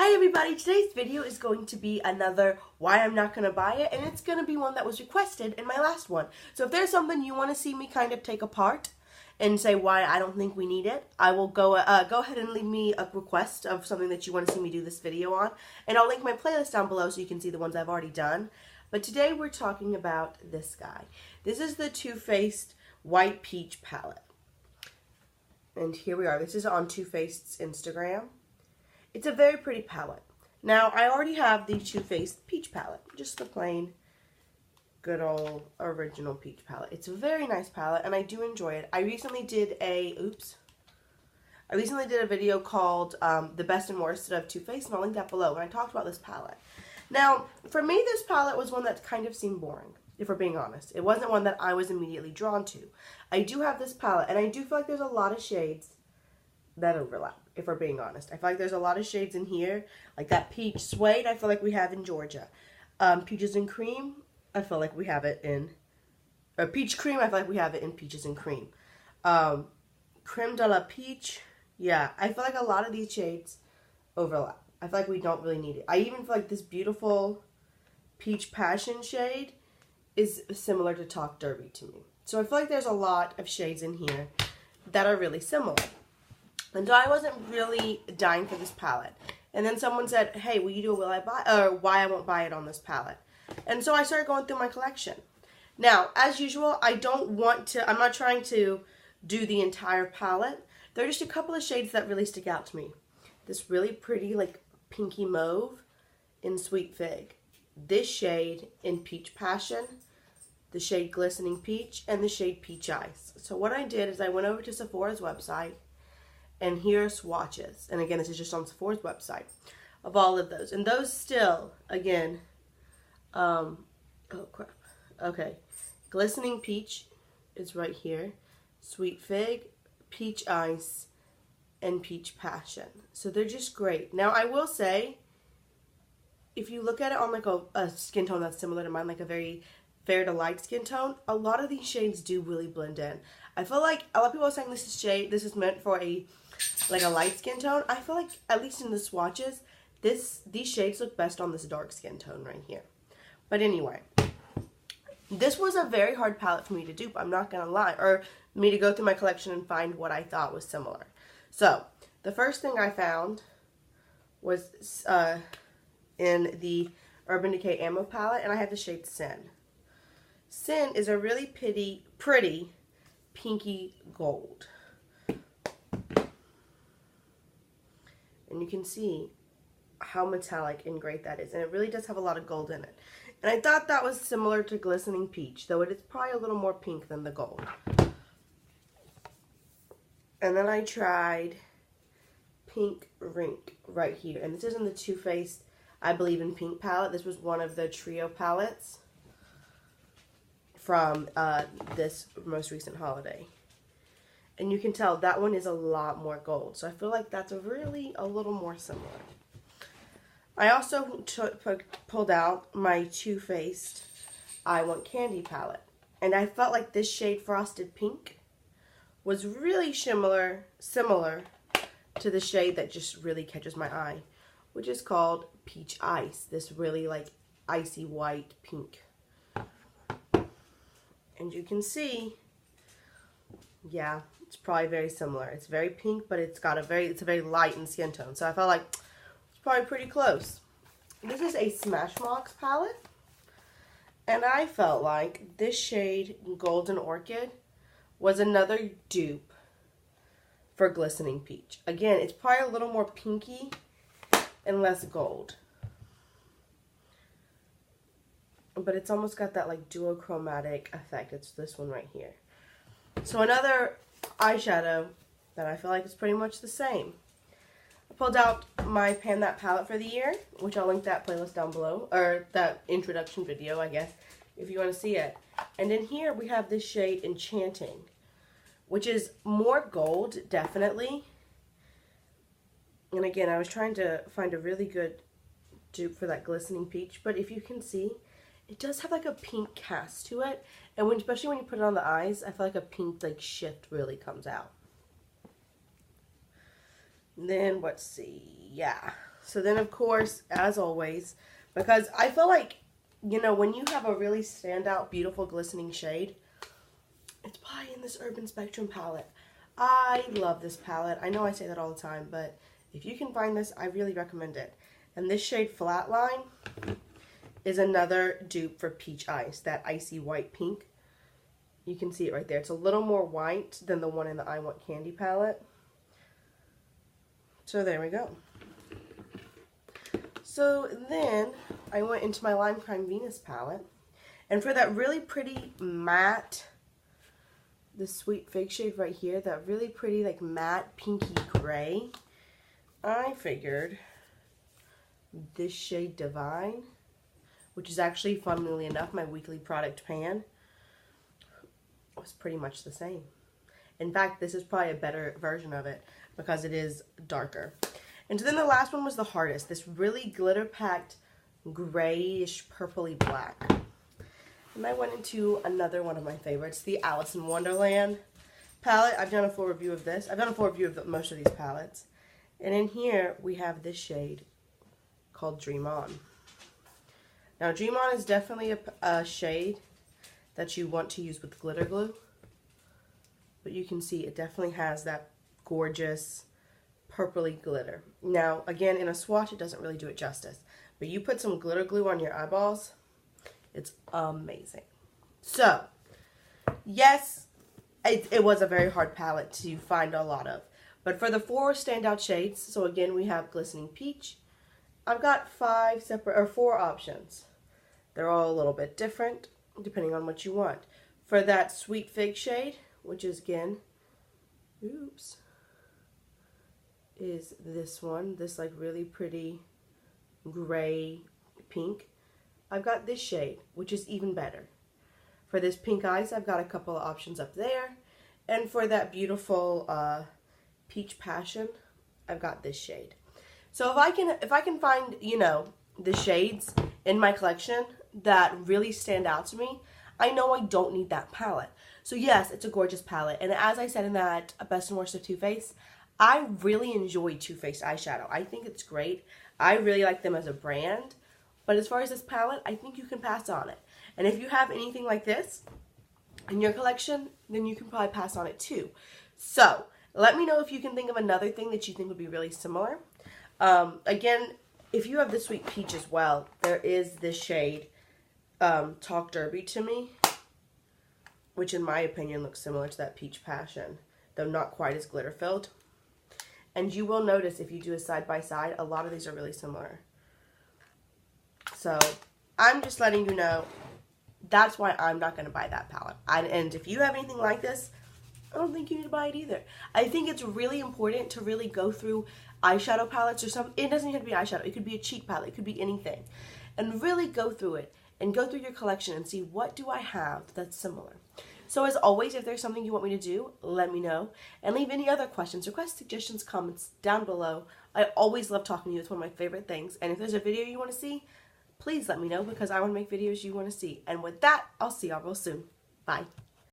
Hi everybody, today's video is going to be another why I'm not going to buy it, and it's going to be one that was requested in my last one. So if there's something you want to see me kind of take apart and say why I don't think we need it, I will go ahead and leave me a request of something that you want to see me do this video on, and I'll link my playlist down below so you can see the ones I've already done. But today we're talking about this guy. This is the Too Faced White Peach palette. And here we are. This is on Too Faced's Instagram. It's a very pretty palette. Now, I already have the Too Faced Peach palette. Just the plain, good old original peach palette. It's a very nice palette, and I do enjoy it. I recently did a video called The Best and Worst of Too Faced, and I'll link that below, and I talked about this palette. Now, for me, this palette was one that kind of seemed boring, if we're being honest. It wasn't one that I was immediately drawn to. I do have this palette, and I do feel like there's a lot of shades that overlap, if we're being honest. I feel like there's a lot of shades in here, like that peach suede I feel like we have in Georgia. Peaches and cream, I feel like we have it in, or peach cream, I feel like we have it in peaches and cream. Creme de la peach, yeah, I feel like a lot of these shades overlap. I feel like we don't really need it. I even feel like this beautiful peach passion shade is similar to Talk Derby to me. So I feel like there's a lot of shades in here that are really similar. And so I wasn't really dying for this palette. And then someone said, hey, will you do a will I buy, or why I won't buy it on this palette. And so I started going through my collection. Now, as usual, I'm not trying to do the entire palette. There are just a couple of shades that really stick out to me. This really pretty, like, pinky mauve in Sweet Fig. This shade in Peach Passion. The shade Glistening Peach. And the shade Peach Ice. So what I did is I went over to Sephora's website. And here are swatches. And again, this is just on Sephora's website of all of those. And those still, again, oh crap. Okay. Glistening Peach is right here. Sweet Fig, Peach Ice, and Peach Passion. So they're just great. Now, I will say, if you look at it on like a skin tone that's similar to mine, like a very fair to light skin tone, a lot of these shades do really blend in. I feel like a lot of people are saying this is meant for a light skin tone. I feel like, at least in the swatches, these shades look best on this dark skin tone right here. But anyway, this was a very hard palette for me to dupe, I'm not going to lie, or me to go through my collection and find what I thought was similar. So, the first thing I found was in the Urban Decay Ammo palette, and I have the shade Sin. Sin is a really pretty pinky gold. And you can see how metallic and great that is. And it really does have a lot of gold in it. And I thought that was similar to Glistening Peach, though it is probably a little more pink than the gold. And then I tried Pink Rink right here. And this is in the Too Faced, I Believe in Pink palette. This was one of the trio palettes from this most recent holiday. And you can tell that one is a lot more gold. So I feel like that's really a little more similar. I also pulled out my Too Faced I Want Candy palette. And I felt like this shade Frosted Pink was really similar to the shade that just really catches my eye, which is called Peach Ice. This really like icy white pink. And you can see, yeah, it's probably very similar. It's very pink, but it's a very light in skin tone. So I felt like it's probably pretty close. This is a Smashbox palette. And I felt like this shade, Golden Orchid, was another dupe for Glistening Peach. Again, it's probably a little more pinky and less gold. But it's almost got that like duochromatic effect. It's this one right here. So another eyeshadow that I feel like is pretty much the same. I pulled out my Pan That palette for the year, which I'll link that playlist down below, or that introduction video, I guess, if you want to see it. And in here we have this shade Enchanting, which is more gold, definitely. And again, I was trying to find a really good dupe for that Glistening Peach, but if you can see, it does have like a pink cast to it, and especially when you put it on the eyes, I feel like a pink like shift really comes out. Then let's see, yeah, So then, of course, as always, because I feel like, you know, when you have a really standout, beautiful, glistening shade, it's probably in this Urban Spectrum palette. I love this palette. I know I say that all the time, but if you can find this, I really recommend it. And this shade Flatline is another dupe for Peach Ice, that icy white pink. You can see it right there. It's a little more white than the one in the I Want Candy palette. So there we go. So then I went into my Lime Crime Venus palette. And for that really pretty matte, the Sweet Fig shade right here, that really pretty like matte pinky gray, I figured this shade Divine, which is actually, funnily enough, my weekly product pan, was pretty much the same. In fact, this is probably a better version of it because it is darker. And so then the last one was the hardest, this really glitter-packed grayish purpley black. And I went into another one of my favorites, the Alice in Wonderland palette. I've done a full review of this. I've done a full review of most of these palettes. And in here, we have this shade called Dream On. Now, Dream On is definitely a shade that you want to use with glitter glue. But you can see it definitely has that gorgeous purpley glitter. Now, again, in a swatch, it doesn't really do it justice. But you put some glitter glue on your eyeballs, it's amazing. So, yes, it was a very hard palette to find a lot of. But for the 4 standout shades, so again, we have Glistening Peach. I've got 4 options. They're all a little bit different, depending on what you want. For that Sweet Fig shade, which is, again, is this one, this like really pretty gray pink. I've got this shade, which is even better. For this Pink Ice, I've got a couple of options up there. And for that beautiful Peach Passion, I've got this shade. So if I can find, you know, the shades in my collection that really stand out to me, I know I don't need that palette. So yes, it's a gorgeous palette. And as I said in that Best and Worst of Too Faced, I really enjoy Too Faced eyeshadow. I think it's great. I really like them as a brand. But as far as this palette, I think you can pass on it. And if you have anything like this in your collection, then you can probably pass on it too. So, let me know if you can think of another thing that you think would be really similar. Again, if you have the Sweet Peach as well, there is this shade, Talk Derby to Me, which in my opinion looks similar to that Peach Passion, though not quite as glitter filled. And you will notice if you do a side-by-side, a lot of these are really similar. So, I'm just letting you know, that's why I'm not going to buy that palette. And if you have anything like this, I don't think you need to buy it either. I think it's really important to really go through eyeshadow palettes or something. It doesn't even have to be eyeshadow. It could be a cheek palette. It could be anything. And really go through it and go through your collection and see what do I have that's similar. So as always, if there's something you want me to do, let me know. And leave any other questions, requests, suggestions, comments down below. I always love talking to you. It's one of my favorite things. And if there's a video you want to see, please let me know because I want to make videos you want to see. And with that, I'll see y'all real soon. Bye.